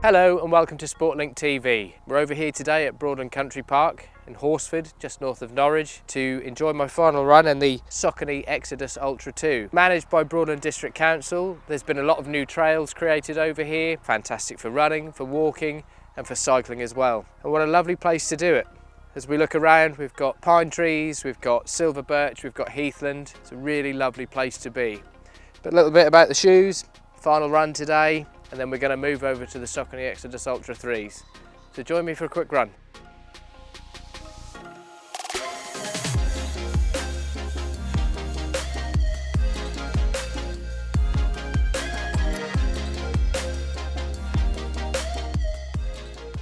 Hello and welcome to Sportlink TV. We're over here today at Broadland Country Park in Horsford, just north of Norwich, to enjoy my final run in the Saucony Xodus Ultra 2. Managed by Broadland District Council, there's been a lot of new trails created over here, fantastic for running, for walking and for cycling as well. And what a lovely place to do it. As we look around, we've got pine trees, we've got silver birch, we've got heathland. It's a really lovely place to be. But a little bit about the shoes, final run today, and then we're going to move over to the Saucony Xodus Ultra 3s. So join me for a quick run.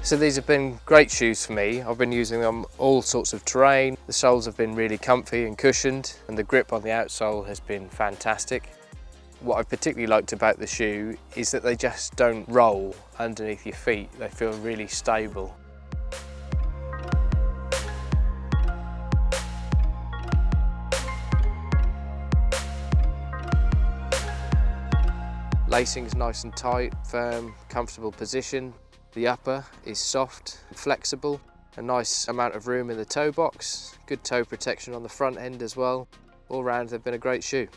So these have been great shoes for me. I've been using them all sorts of terrain. The soles have been really comfy and cushioned, and the grip on the outsole has been fantastic. What I particularly liked about the shoe is that they just don't roll underneath your feet. They feel really stable. Lacing is nice and tight, firm, comfortable position. The upper is soft and flexible. A nice amount of room in the toe box. Good toe protection on the front end as well. All round they've been a great shoe.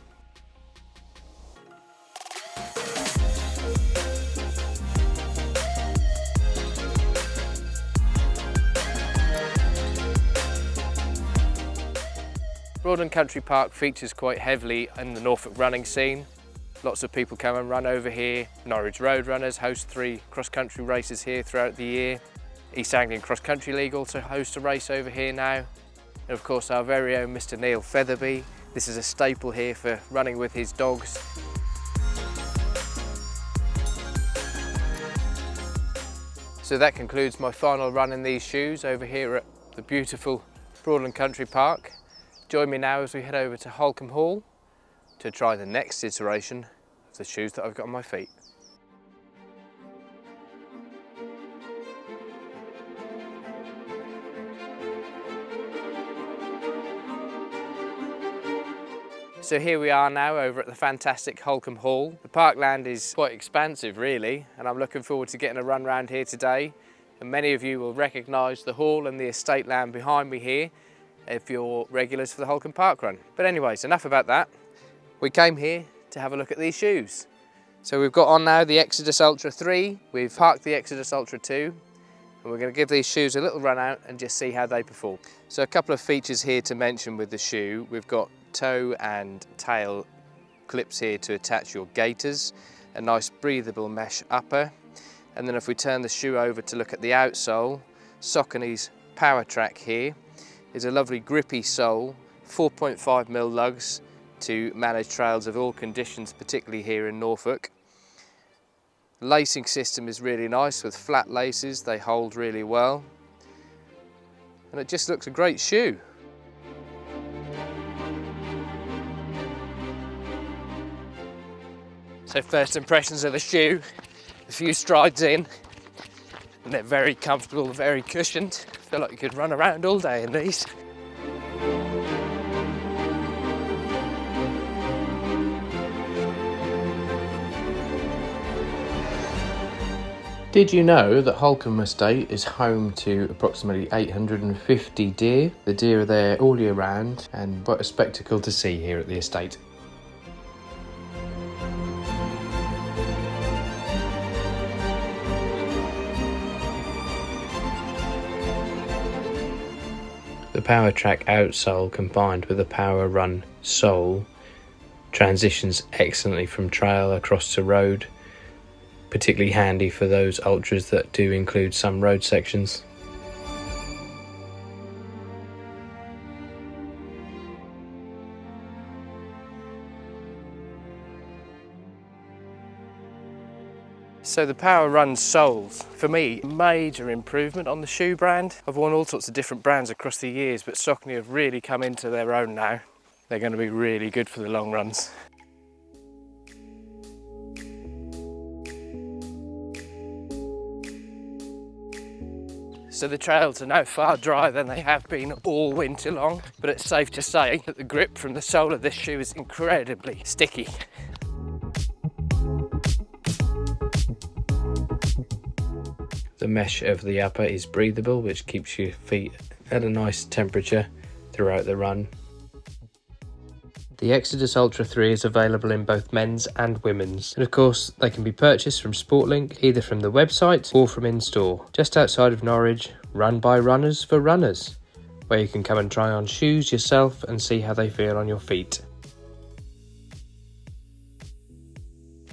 Broadland Country Park features quite heavily in the Norfolk running scene. Lots of people come and run over here. Norwich Road Runners host 3 cross-country races here throughout the year. East Anglian Cross Country League also hosts a race over here now. And of course our very own Mr. Neil Featherby. This is a staple here for running with his dogs. So that concludes my final run in these shoes over here at the beautiful Broadland Country Park. Join me now as we head over to Holkham Hall to try the next iteration of the shoes that I've got on my feet. So here we are now over at the fantastic Holkham Hall. The parkland is quite expansive really, and I'm looking forward to getting a run round here today. And many of you will recognise the hall and the estate land behind me here if you're regulars for the Holkham Park run. But anyways, enough about that. We came here to have a look at these shoes. So we've got on now the Xodus Ultra 3, we've parked the Xodus Ultra 2, and we're going to give these shoes a little run out and just see how they perform. So a couple of features here to mention with the shoe. We've got toe and tail clips here to attach your gaiters, a nice breathable mesh upper, and then if we turn the shoe over to look at the outsole, Saucony's Power Track here is a lovely grippy sole, 4.5mm lugs to manage trails of all conditions, particularly here in Norfolk. The lacing system is really nice with flat laces, they hold really well, and it just looks a great shoe. So first impressions of the shoe, a few strides in, and they're very comfortable, very cushioned. I feel like you could run around all day in these. Did you know that Holkham Estate is home to approximately 850 deer? The deer are there all year round and quite a spectacle to see here at the estate. The Power Track outsole combined with the Power Run sole transitions excellently from trail across to road, particularly handy for those ultras that do include some road sections. So the Power Run soles, for me, major improvement on the shoe brand. I've worn all sorts of different brands across the years, but Saucony have really come into their own now. They're going to be really good for the long runs. So the trails are now far drier than they have been all winter long, but it's safe to say that the grip from the sole of this shoe is incredibly sticky. The mesh of the upper is breathable, which keeps your feet at a nice temperature throughout the run. The Xodus Ultra 3 is available in both men's and women's, and of course they can be purchased from Sportlink, either from the website or from in-store, just outside of Norwich, run by runners for runners, where you can come and try on shoes yourself and see how they feel on your feet.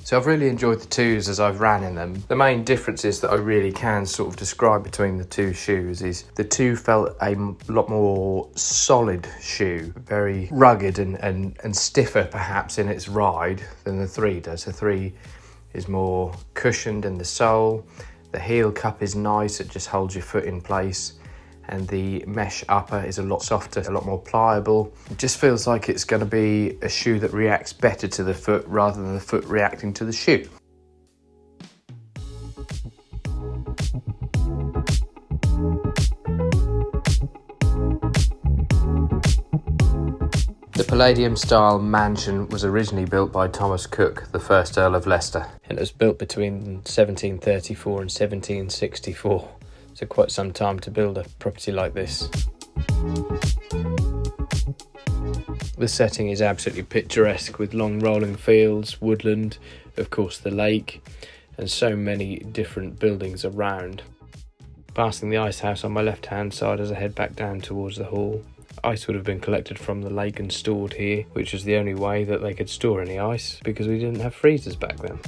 So I've really enjoyed the twos as I've ran in them. The main differences that I really can sort of describe between the two shoes is the two felt a lot more solid shoe, very rugged and stiffer perhaps in its ride than the three does. The three is more cushioned in the sole, the heel cup is nice, it just holds your foot in place, and the mesh upper is a lot softer, a lot more pliable. It just feels like it's going to be a shoe that reacts better to the foot rather than the foot reacting to the shoe. The Palladium style mansion was originally built by Thomas Cook, the first Earl of Leicester, and it was built between 1734 and 1764. So quite some time to build a property like this. The setting is absolutely picturesque with long rolling fields, woodland, of course the lake, and so many different buildings around. Passing the ice house on my left hand side as I head back down towards the hall. Ice would have been collected from the lake and stored here, which was the only way that they could store any ice because we didn't have freezers back then.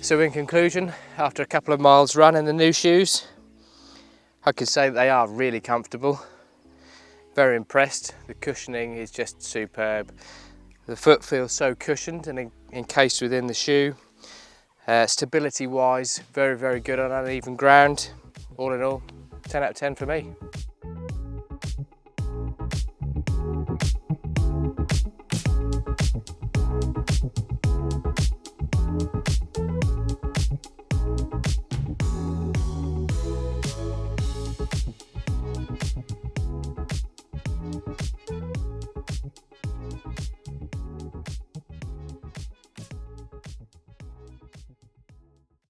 So in conclusion, after a couple of miles run in the new shoes, I could say that they are really comfortable. Very impressed. The cushioning is just superb. The foot feels so cushioned and encased within the shoe. Stability wise, very, very good on uneven ground. All in all, 10 out of 10 for me.